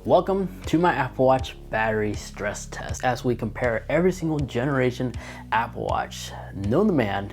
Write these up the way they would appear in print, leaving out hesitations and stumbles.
Welcome to my Apple Watch battery stress test as we compare every single generation Apple Watch known to man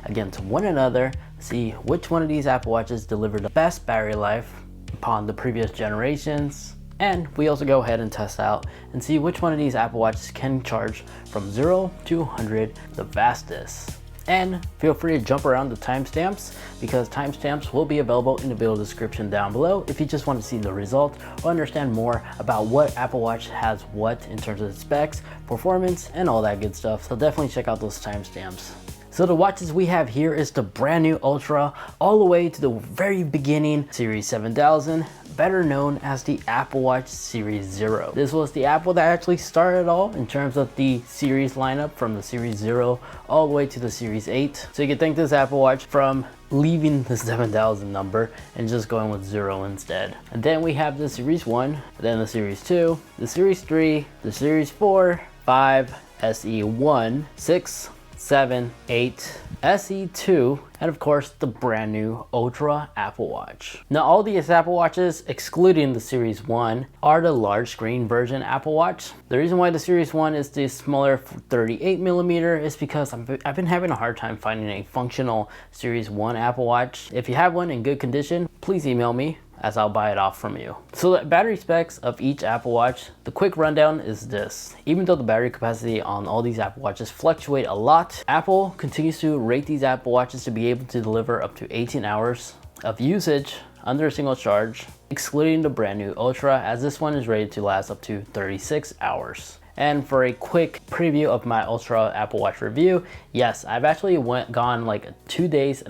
against one another, see which one of these Apple Watches deliver the best battery life upon the previous generations. And we also go ahead and test out and see which one of these Apple Watches can charge from 0 to 100 the fastest. And feel free to jump around the timestamps because timestamps will be available in the video description down below if you just want to see the result or understand more about what Apple Watch has what in terms of specs, performance, and all that good stuff. So definitely check out those timestamps. So the watches we have here is the brand new Ultra all the way to the very beginning Series 7000, better known as the Apple Watch Series 0. This was the Apple that actually started it all in terms of the series lineup from the Series 0 all the way to the Series 8. So you can thank this Apple Watch from leaving the 7000 number and just going with 0 instead. And then we have the Series 1, then the Series 2, the Series 3, the Series 4, 5, SE1, 6, 7, 8, SE2, and of course the brand new Ultra Apple Watch. Now all these Apple Watches, excluding the Series 1, are the large screen version Apple Watch. The reason why the Series 1 is the smaller 38mm is because I've been having a hard time finding a functional Series 1 Apple Watch. If you have one in good condition, please email me as I'll buy it off from you. So the battery specs of each Apple Watch, the quick rundown is this. Even though the battery capacity on all these Apple Watches fluctuate a lot, Apple continues to rate these Apple Watches to be able to deliver up to 18 hours of usage under a single charge, excluding the brand new Ultra, as this one is rated to last up to 36 hours. And for a quick preview of my Ultra Apple Watch review, yes, I've actually gone like 2.5 days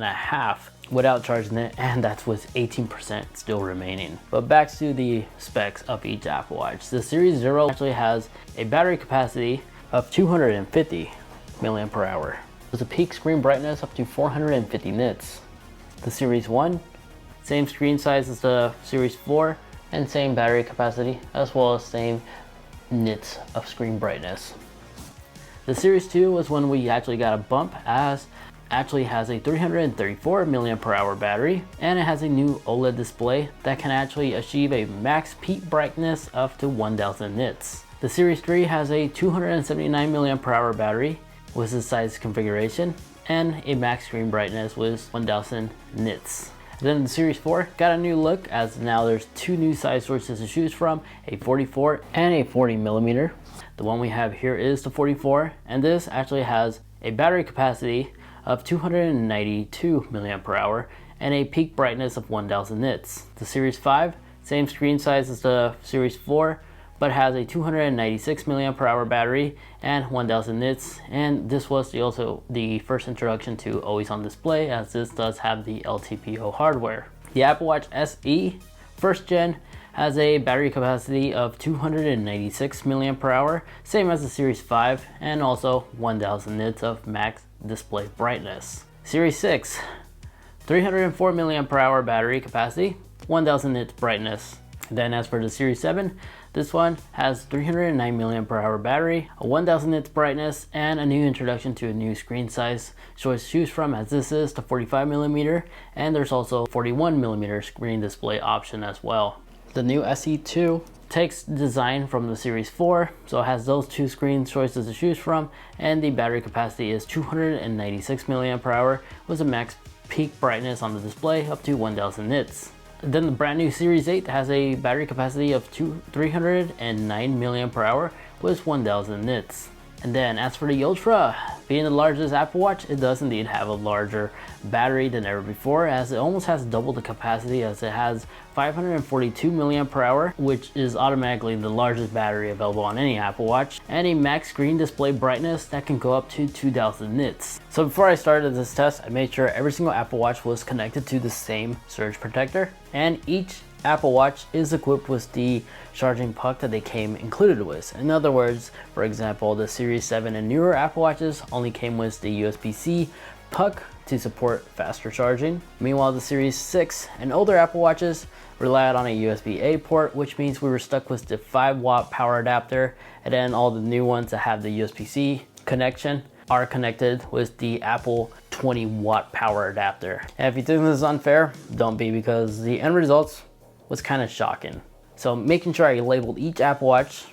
without charging it, and that's with 18% still remaining. But back to the specs of each Apple Watch. The Series 0 actually has a battery capacity of 250 milliamp hour. There's a peak screen brightness up to 450 nits. The Series 1, same screen size as the Series 4, and same battery capacity, as well as same nits of screen brightness. The Series 2 was when we actually got a bump, as actually has a 334 milliamp hour battery, and it has a new OLED display that can actually achieve a max peak brightness up to 1000 nits. The Series 3 has a 279 milliamp hour battery with the size configuration and a max screen brightness with 1000 nits. Then the Series 4 got a new look, as now there's two new size sources to choose from, a 44 and a 40mm. The one we have here is the 44, and this actually has a battery capacity of 292 milliamp hour and a peak brightness of 1000 nits. The Series 5, same screen size as the Series 4, but has a 296 milliamp hour battery and 1000 nits, and this was also the first introduction to always on display, as this does have the LTPO hardware. The Apple Watch SE first gen has a battery capacity of 296 milliamp hour, same as the Series 5, and also 1000 nits of max display brightness. Series 6, 304 milliamp hour battery capacity, 1000 nits brightness. Then as for the Series 7, this one has 309 milliamp hour battery, a 1000 nits brightness, and a new introduction to a new screen size choice to choose from, as this is the 45mm, and there's also 41mm screen display option as well. The new SE2 takes design from the Series 4, so it has those two screen choices to choose from, and the battery capacity is 296 milliamp hour with a max peak brightness on the display up to 1000 nits. Then the brand new Series 8 has a battery capacity of 309 milliamp hour with 1000 nits. And then as for the Ultra, being the largest Apple Watch, it does indeed have a larger battery than ever before, as it almost has double the capacity, as it has 542 milliamp hour, which is automatically the largest battery available on any Apple Watch, and a max screen display brightness that can go up to 2000 nits. So before I started this test, I made sure every single Apple Watch was connected to the same surge protector, and each Apple Watch is equipped with the charging puck that they came included with. In other words, for example, the Series 7 and newer Apple Watches only came with the USB-C puck to support faster charging. Meanwhile, the Series 6 and older Apple Watches relied on a USB-A port, which means we were stuck with the 5-watt power adapter, and then all the new ones that have the USB-C connection are connected with the Apple 20-watt power adapter. And if you think this is unfair, don't be, because the end results was kind of shocking. So making sure I labeled each Apple Watch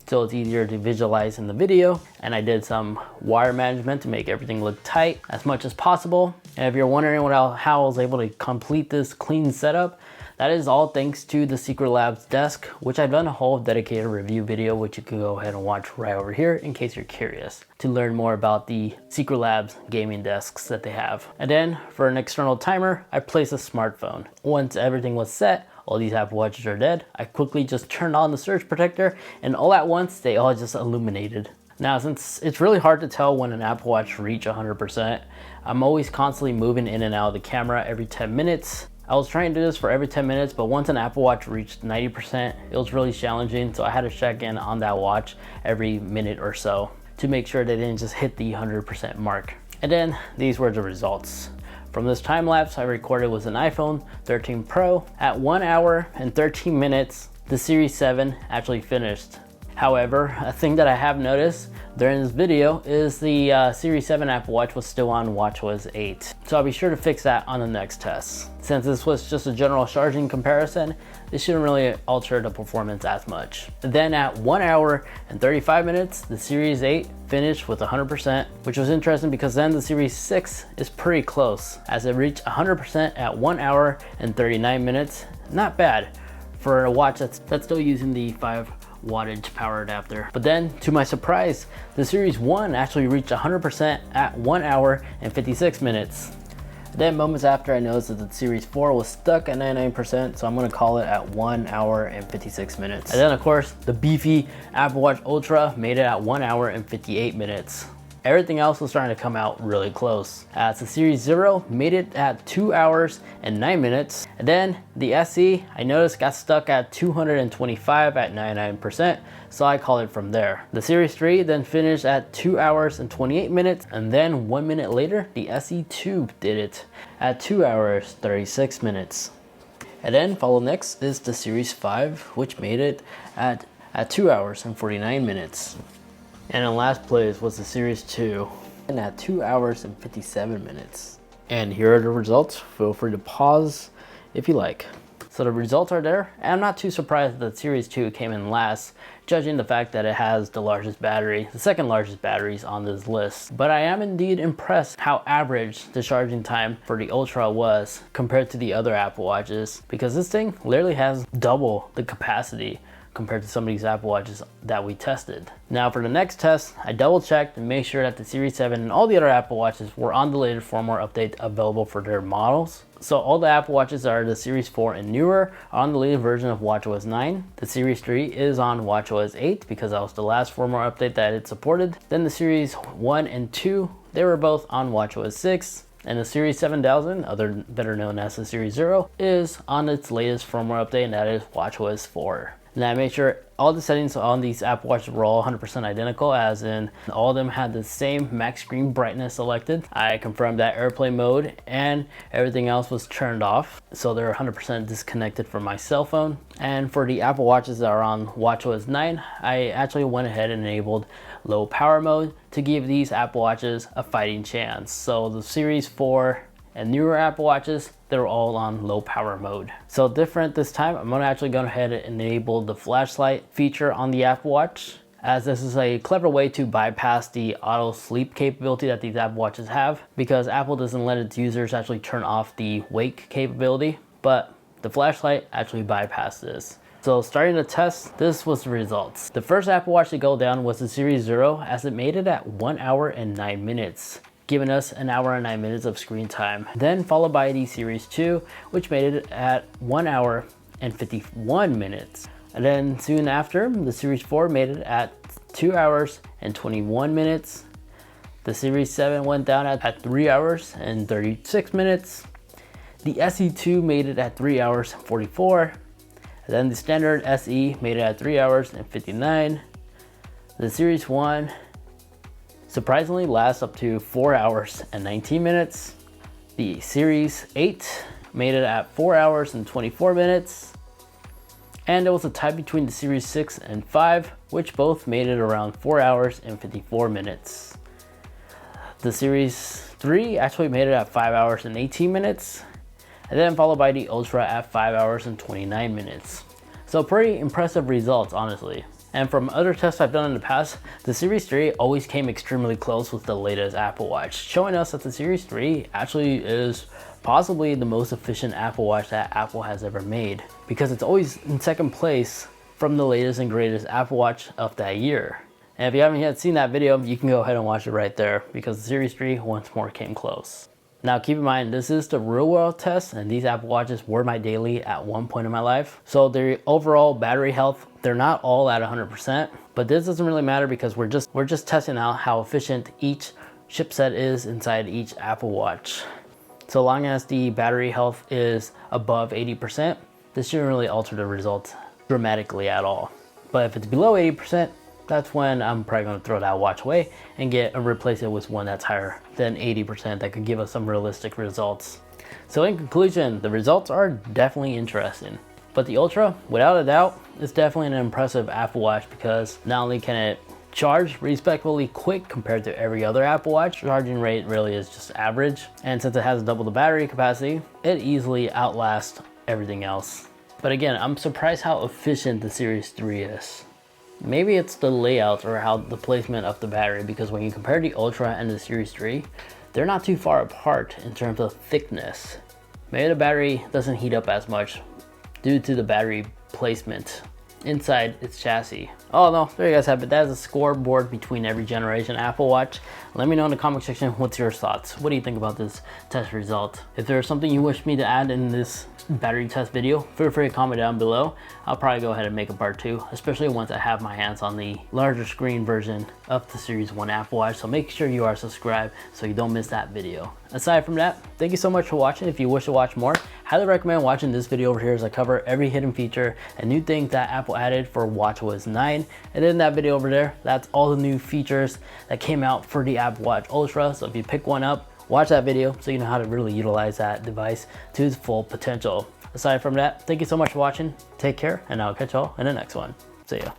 so it's easier to visualize in the video. And I did some wire management to make everything look tight as much as possible. And if you're wondering how I was able to complete this clean setup, that is all thanks to the Secretlabs desk, which I've done a whole dedicated review video, which you can go ahead and watch right over here in case you're curious to learn more about the Secretlabs gaming desks that they have. And then for an external timer, I placed a smartphone. Once everything was set, all these Apple Watches are dead, I quickly just turned on the surge protector, and all at once, they all just illuminated. Now, since it's really hard to tell when an Apple Watch reach 100%, I'm always constantly moving in and out of the camera every 10 minutes. I was trying to do this for every 10 minutes, but once an Apple Watch reached 90%, it was really challenging, so I had to check in on that watch every minute or so to make sure they didn't just hit the 100% mark. And then these were the results. From this time lapse I recorded was an iPhone 13 Pro. At 1 hour and 13 minutes, the Series 7 actually finished. However, a thing that I have noticed during this video is the Series 7 Apple Watch was still on watchOS 8. So I'll be sure to fix that on the next test. Since this was just a general charging comparison, this shouldn't really alter the performance as much. Then at 1 hour and 35 minutes, the Series 8 finished with 100%, which was interesting because then the Series 6 is pretty close as it reached 100% at 1 hour and 39 minutes. Not bad for a watch that's still using the 5 wattage power adapter. But then, to my surprise, the Series 1 actually reached 100% at 1 hour and 56 minutes. Then moments after, I noticed that the Series 4 was stuck at 99%, so I'm gonna call it at 1 hour and 56 minutes. And then of course, the beefy Apple Watch Ultra made it at 1 hour and 58 minutes. Everything else was starting to come out really close. As the Series 0 made it at 2 hours and 9 minutes. And then the SE, I noticed, got stuck at 225 at 99%, so I called it from there. The Series 3 then finished at 2 hours and 28 minutes, and then 1 minute later, the SE2 did it at 2 hours 36 minutes. And then follow next is the Series 5, which made it at 2 hours and 49 minutes. And in last place was the Series 2, and at 2 hours and 57 minutes. And here are the results. Feel free to pause if you like. So the results are there, and I'm not too surprised that the Series 2 came in last, judging the fact that it has the largest battery, the second largest batteries on this list. But I am indeed impressed how average the charging time for the Ultra was compared to the other Apple Watches, because this thing literally has double the capacity compared to some of these Apple Watches that we tested. Now for the next test, I double checked and made sure that the Series 7 and all the other Apple Watches were on the latest firmware update available for their models. So all the Apple Watches that are the Series 4 and newer are on the latest version of watchOS 9. The Series 3 is on watchOS 8 because that was the last firmware update that it supported. Then the Series 1 and 2, they were both on watchOS 6. And the Series 7000, better known as the Series 0, is on its latest firmware update, and that is watchOS 4. And I made sure all the settings on these Apple Watches were all 100% identical, as in all of them had the same max screen brightness selected. I confirmed that airplane mode and everything else was turned off, so they're 100% disconnected from my cell phone. And for the Apple Watches that are on watchOS 9, I actually went ahead and enabled low power mode to give these Apple Watches a fighting chance. So the Series 4 and newer Apple Watches, they're all on low power mode. So different this time, I'm gonna actually go ahead and enable the flashlight feature on the Apple Watch, as this is a clever way to bypass the auto sleep capability that these Apple Watches have, because Apple doesn't let its users actually turn off the wake capability, but the flashlight actually bypasses this. So starting the test, this was the results. The first Apple Watch to go down was the Series 0, as it made it at 1 hour and 9 minutes. Giving us 1 hour and 9 minutes of screen time. Then followed by the Series 2, which made it at 1 hour and 51 minutes. And then soon after, the Series 4 made it at 2 hours and 21 minutes. The Series 7 went down at 3 hours and 36 minutes. The SE2 made it at 3 hours and 44. And then the standard SE made it at 3 hours and 59. The Series 1 surprisingly lasts up to 4 hours and 19 minutes. The Series 8 made it at 4 hours and 24 minutes. And there was a tie between the Series 6 and 5, which both made it around 4 hours and 54 minutes. The Series 3 actually made it at 5 hours and 18 minutes, and then followed by the Ultra at 5 hours and 29 minutes. So pretty impressive results, honestly. And from other tests I've done in the past, the Series 3 always came extremely close with the latest Apple Watch, showing us that the Series 3 actually is possibly the most efficient Apple Watch that Apple has ever made, because it's always in second place from the latest and greatest Apple Watch of that year. And if you haven't yet seen that video, you can go ahead and watch it right there, because the Series 3 once more came close. Now keep in mind, this is the real world test, and these Apple Watches were my daily at one point in my life. So their overall battery health, they're not all at 100%, but this doesn't really matter because we're just testing out how efficient each chipset is inside each Apple Watch. So long as the battery health is above 80%, this shouldn't really alter the results dramatically at all. But if it's below 80%, that's when I'm probably going to throw that watch away and replace it with one that's higher than 80% that could give us some realistic results. So in conclusion, the results are definitely interesting. But the Ultra, without a doubt, is definitely an impressive Apple Watch, because not only can it charge respectfully quick compared to every other Apple Watch, charging rate really is just average. And since it has double the battery capacity, it easily outlasts everything else. But again, I'm surprised how efficient the Series 3 is. Maybe it's the layout or how the placement of the battery, because when you compare the Ultra and the Series 3, they're not too far apart in terms of thickness. Maybe the battery doesn't heat up as much due to the battery placement inside its chassis. Oh no, there you guys have it. That is a scoreboard between every generation Apple Watch. Let me know in the comment section what's your thoughts. What do you think about this test result? If there's something you wish me to add in this battery test video, feel free to comment down below. I'll probably go ahead and make a part 2, especially once I have my hands on the larger screen version of the Series 1 Apple Watch. So make sure you are subscribed so you don't miss that video. Aside from that, thank you so much for watching. If you wish to watch more, highly recommend watching this video over here, as I cover every hidden feature and new thing that Apple added for WatchOS 9. And then that video over there, that's all the new features that came out for the Apple Watch Ultra. So if you pick one up, watch that video so you know how to really utilize that device to its full potential. Aside from that, thank you so much for watching. Take care, and I'll catch y'all in the next one. See ya.